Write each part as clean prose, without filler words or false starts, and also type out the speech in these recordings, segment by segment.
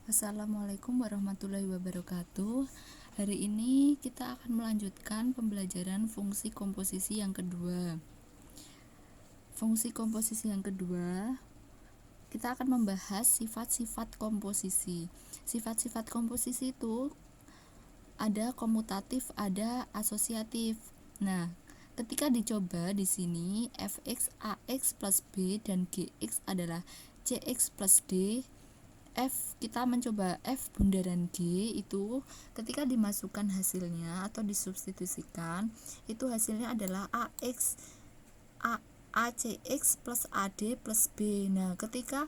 Assalamualaikum warahmatullahi wabarakatuh. Hari ini kita akan melanjutkan pembelajaran fungsi komposisi yang kedua. Fungsi komposisi yang kedua, kita akan membahas sifat-sifat komposisi. Sifat-sifat komposisi itu ada komutatif, ada asosiatif. Nah, ketika dicoba di sini fx, ax plus b dan gx adalah cx plus d. Kita mencoba f bundaran G itu ketika dimasukkan hasilnya atau disubstitusikan itu hasilnya adalah ACX plus AD plus B. Nah, ketika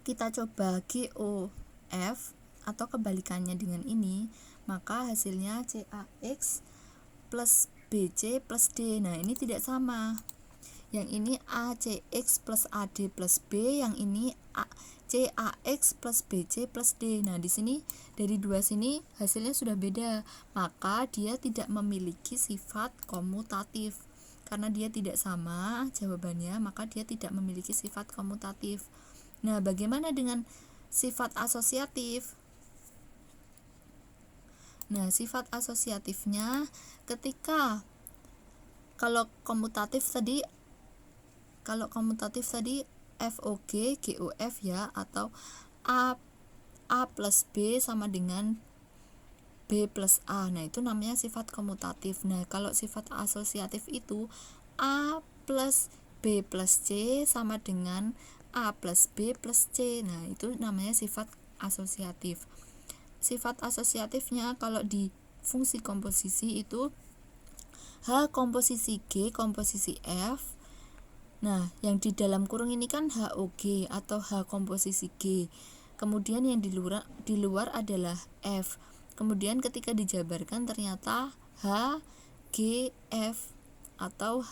kita coba GOF atau kebalikannya dengan ini, maka hasilnya CAX plus BC plus D. Nah, ini tidak sama. Yang ini ACX plus AD plus B, yang ini CAX plus BC plus D. Nah, di sini dari dua sini hasilnya sudah beda, maka dia tidak memiliki sifat komutatif. Karena dia tidak sama jawabannya, maka dia tidak memiliki sifat komutatif. Nah, bagaimana dengan sifat asosiatif? Nah, sifat asosiatifnya ketika kalau komutatif tadi FOG, GOF ya, atau A plus B sama dengan B plus A. Nah, itu namanya sifat komutatif. Nah, kalau sifat asosiatif itu A plus B plus C sama dengan A plus B plus C. Nah, itu namanya sifat asosiatif. Sifat asosiatifnya kalau di fungsi komposisi itu H komposisi G komposisi F. Nah, yang di dalam kurung ini kan HOG atau H komposisi G. Kemudian yang di luar adalah F. Kemudian ketika dijabarkan ternyata H, G, F atau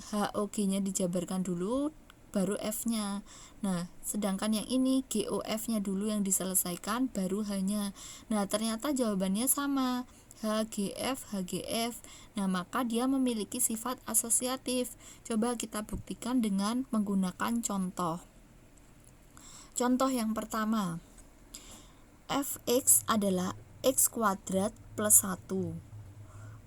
HOG-nya dijabarkan dulu baru F-nya. Nah, sedangkan yang ini GOF-nya dulu yang diselesaikan baru H-nya. Nah, ternyata jawabannya sama. HGF, HGF. Nah, maka dia memiliki sifat asosiatif. Coba kita buktikan dengan menggunakan contoh. Contoh yang pertama, fx adalah x kuadrat plus 1.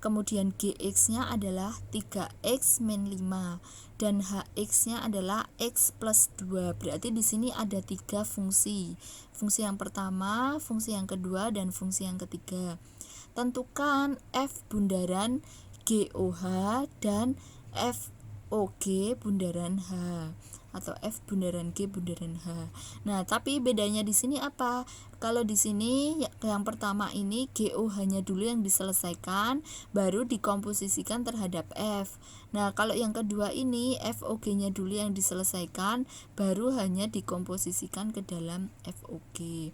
Kemudian gx-nya adalah 3x min 5 dan hx-nya adalah x plus 2. Berarti di sini ada 3 fungsi. Fungsi yang pertama, fungsi yang kedua, dan fungsi yang ketiga. Tentukan f bundaran GOH dan FOG bundaran H atau F bundaran G bundaran H. Nah, tapi bedanya di sini apa? Kalau di sini yang pertama ini GOH-nya dulu yang diselesaikan, baru dikomposisikan terhadap F. Nah, kalau yang kedua ini FOG-nya dulu yang diselesaikan, baru hanya dikomposisikan ke dalam FOG.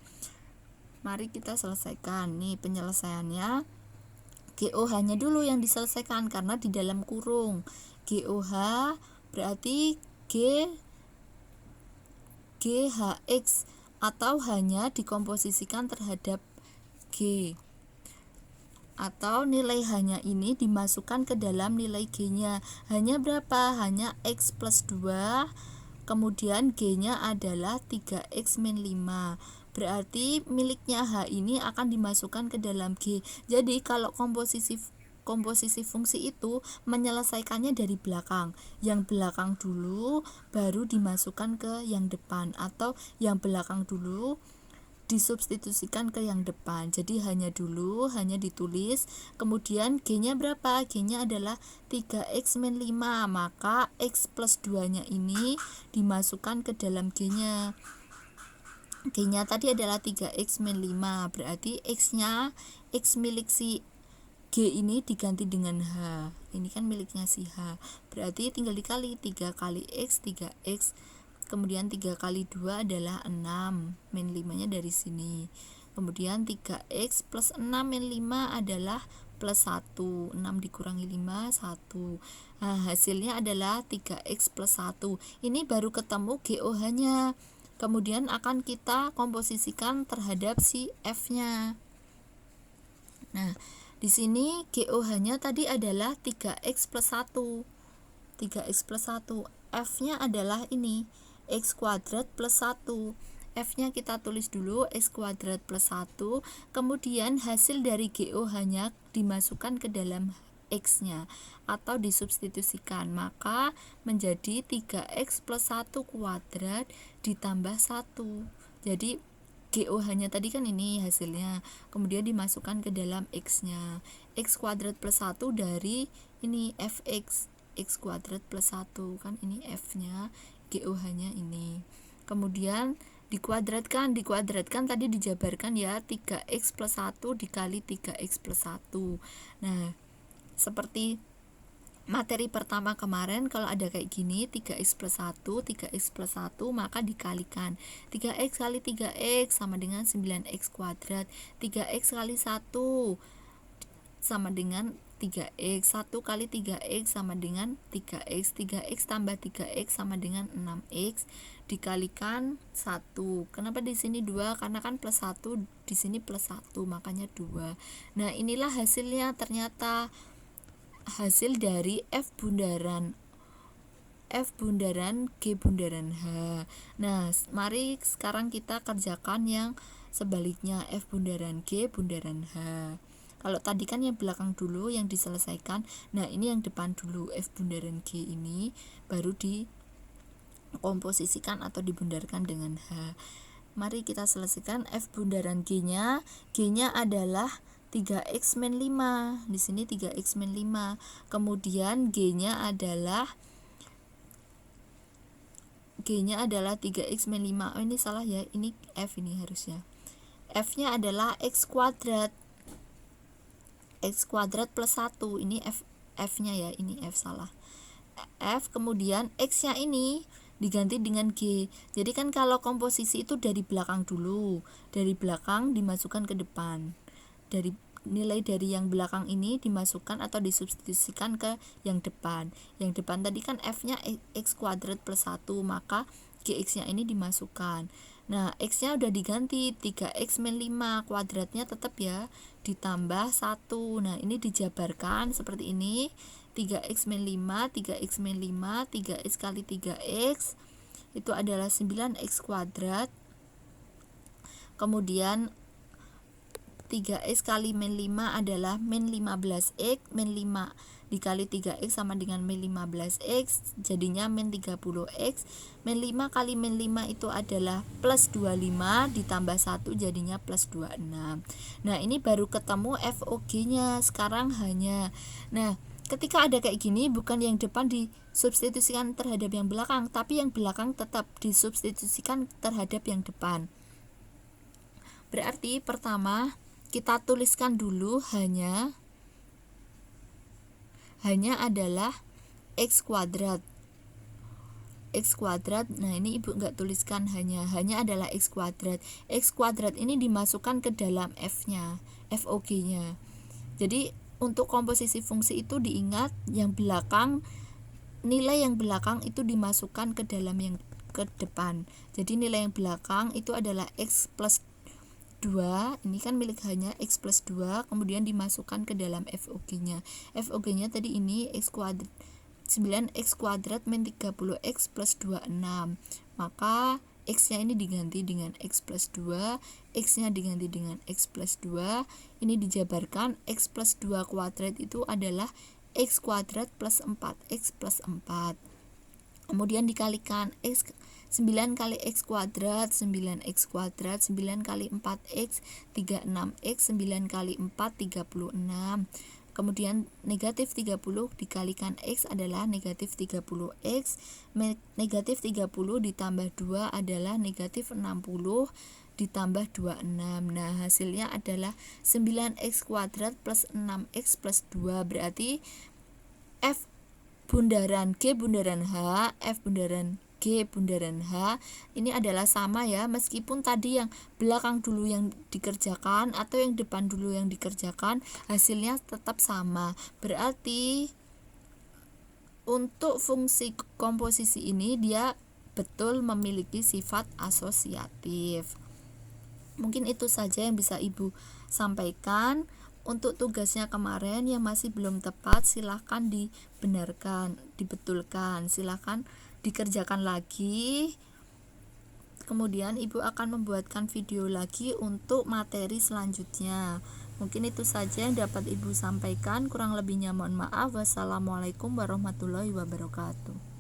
Mari kita selesaikan. Nih penyelesaiannya. GOH-nya dulu yang diselesaikan karena di dalam kurung. GOH berarti GHX atau hanya dikomposisikan terhadap G. Atau nilai H-nya ini dimasukkan ke dalam nilai G-nya. Hanya berapa? Hanya X plus 2. Kemudian G-nya adalah 3X min 5. Berarti miliknya H ini akan dimasukkan ke dalam G. Jadi kalau komposisi fungsi itu menyelesaikannya dari belakang. Yang belakang dulu baru dimasukkan ke yang depan, atau yang belakang dulu disubstitusikan ke yang depan. Jadi hanya ditulis, kemudian G-nya berapa? G-nya adalah 3X min 5, maka X plus 2-nya ini dimasukkan ke dalam G-nya. G-nya tadi adalah 3X min 5, berarti X-nya, X milik si G ini diganti dengan H. Ini kan miliknya si H. Berarti tinggal dikali 3 kali X, 3X. Kemudian 3 kali 2 adalah 6. Min 5-nya dari sini. Kemudian 3X plus 6 min 5 adalah plus 1. 6 dikurangi 5, 1. Nah, hasilnya adalah 3X plus 1. Ini baru ketemu GOH-nya. Kemudian akan kita komposisikan terhadap si F-nya. Nah, di sini GOH-nya tadi adalah 3X plus 1. 3X plus 1. F-nya adalah ini, X kuadrat plus 1. F-nya kita tulis dulu X kuadrat plus 1, kemudian hasil dari GOH-nya dimasukkan ke dalam X-nya atau disubstitusikan, maka menjadi 3X plus 1 kuadrat ditambah 1. Jadi GOH-nya tadi kan ini hasilnya, kemudian dimasukkan ke dalam X-nya. X kuadrat plus 1 dari ini Fx, X kuadrat plus 1, kan ini F-nya, GOH-nya ini. Kemudian dikuadratkan tadi dijabarkan ya, 3X plus 1 dikali 3X plus 1. Nah, seperti materi pertama kemarin, kalau ada kayak gini 3x plus 1, 3x plus 1, maka dikalikan 3x kali 3x sama dengan 9x kuadrat, 3x kali 1 sama dengan 3x, 1 kali 3x sama dengan 3x, 3x tambah 3x sama dengan 6x, dikalikan 1. Kenapa di sini 2? Karena kan plus 1, di sini plus 1, makanya 2. Nah, inilah hasilnya, ternyata hasil dari F bundaran G bundaran H. Nah, mari sekarang kita kerjakan yang sebaliknya, F bundaran G bundaran H. Kalau tadi kan yang belakang dulu yang diselesaikan, nah ini yang depan dulu, F bundaran G ini baru dikomposisikan atau dibundarkan dengan H. Mari kita selesaikan F bundaran G-nya. G-nya adalah 3x min 5. Di sini 3x min 5. Kemudian G-nya adalah 3x min 5. Oh, ini salah ya. Ini F ini harusnya. F-nya adalah x kuadrat. X kuadrat plus 1. Ini F-nya ya. Ini F salah. F, kemudian X-nya ini diganti dengan G. Jadi kan kalau komposisi itu dari belakang dulu. Dari belakang dimasukkan ke depan. Dari nilai dari yang belakang ini dimasukkan atau disubstitusikan ke yang depan. Yang depan tadi kan F-nya X kuadrat plus 1, maka GX-nya ini dimasukkan. Nah, X-nya udah diganti 3X min 5, kuadratnya tetap ya, ditambah 1. Nah, ini dijabarkan seperti ini. 3x min 5, 3x min 5, 3x kali 3x itu adalah 9x kuadrat. Kemudian 3x kali min 5 adalah min 15x, min 5 dikali 3x sama dengan min 15x, jadinya min 30x. Min 5 kali min 5 itu adalah plus 25 ditambah 1, jadinya plus 26. Nah, ini baru ketemu FOG-nya, sekarang hanya. Nah, ketika ada kayak gini, bukan yang depan disubstitusikan terhadap yang belakang, tapi yang belakang tetap disubstitusikan terhadap yang depan. Berarti pertama kita tuliskan dulu hanya adalah x kuadrat. X kuadrat, nah ini ibu nggak tuliskan hanya adalah x kuadrat. X kuadrat ini dimasukkan ke dalam F-nya, FOG-nya. Jadi untuk komposisi fungsi itu diingat yang belakang, nilai yang belakang itu dimasukkan ke dalam yang ke depan. Jadi nilai yang belakang itu adalah x plus 2, ini kan milik hanya x plus 2, kemudian dimasukkan ke dalam FOG-nya. FOG-nya tadi ini x kuadrat 9x kuadrat min 30x plus 26. Maka x-nya ini diganti dengan x plus 2, x-nya diganti dengan x plus 2. Ini dijabarkan x plus 2 kuadrat itu adalah x kuadrat plus 4x plus 4. Kemudian dikalikan x 9 kali x kuadrat, 9x kuadrat, 9 kali 4x, 36x, 9 kali 4, 36. Kemudian negatif 30 dikalikan x adalah negatif 30x, negatif 30 ditambah 2 adalah negatif 60 ditambah 26. Nah, hasilnya adalah 9x kuadrat plus 6x plus 2, berarti F bundaran G bundaran H, F bundaran G bundaran H ini adalah sama ya, meskipun tadi yang belakang dulu yang dikerjakan atau yang depan dulu yang dikerjakan, hasilnya tetap sama. Berarti untuk fungsi komposisi ini dia betul memiliki sifat asosiatif. Mungkin itu saja yang bisa Ibu sampaikan. Untuk tugasnya kemarin yang masih belum tepat, silahkan dibetulkan, silahkan dikerjakan lagi. Kemudian ibu akan membuatkan video lagi untuk materi selanjutnya. Mungkin itu saja yang dapat ibu sampaikan, kurang lebihnya mohon maaf. Wassalamualaikum warahmatullahi wabarakatuh.